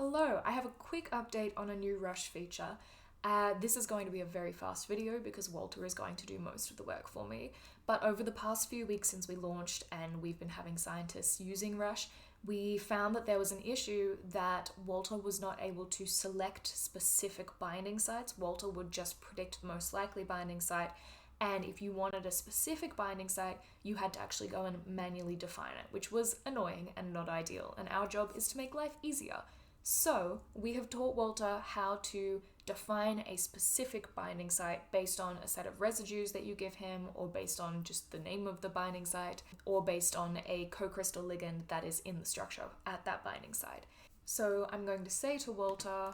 Hello, I have a quick update on a new Rush feature. This is going to be a very fast video because Walter is going to do most of the work for me. But over the past few weeks since we launched and we've been having scientists using Rush, we found that there was an issue that Walter was not able to select specific binding sites. Walter would just predict the most likely binding site. And if you wanted a specific binding site, you had to actually go and manually define it, which was annoying and not ideal. And our job is to make life easier. So we have taught Walter how to define a specific binding site based on a set of residues that you give him, or based on just the name of the binding site, or based on a co-crystal ligand that is in the structure at that binding site. So I'm going to say to Walter,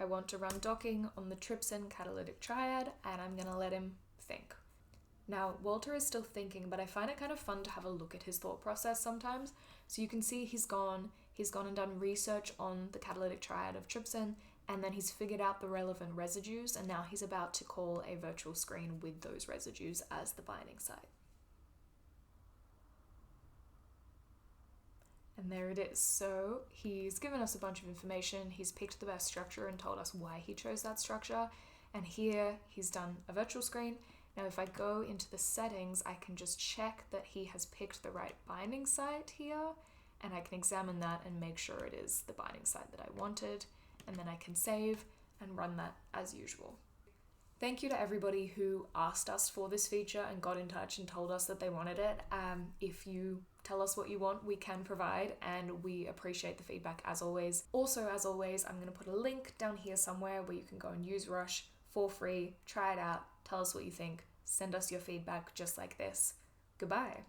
I want to run docking on the trypsin catalytic triad, and I'm going to let him think. Now, Walter is still thinking, but I find it kind of fun to have a look at his thought process sometimes. So you can see he's gone and done research on the catalytic triad of trypsin, and then he's figured out the relevant residues, and now he's about to call a virtual screen with those residues as the binding site. And there it is. So he's given us a bunch of information, he's picked the best structure and told us why he chose that structure, and here he's done a virtual screen. Now if I go into the settings, I can just check that he has picked the right binding site here, and I can examine that and make sure it is the binding site that I wanted, and then I can save and run that as usual. Thank you to everybody who asked us for this feature and got in touch and told us that they wanted it. If you tell us what you want, we can provide, and we appreciate the feedback as always. Also, as always, I'm going to put a link down here somewhere where you can go and use Rush for free, try it out, tell us what you think, send us your feedback just like this. Goodbye.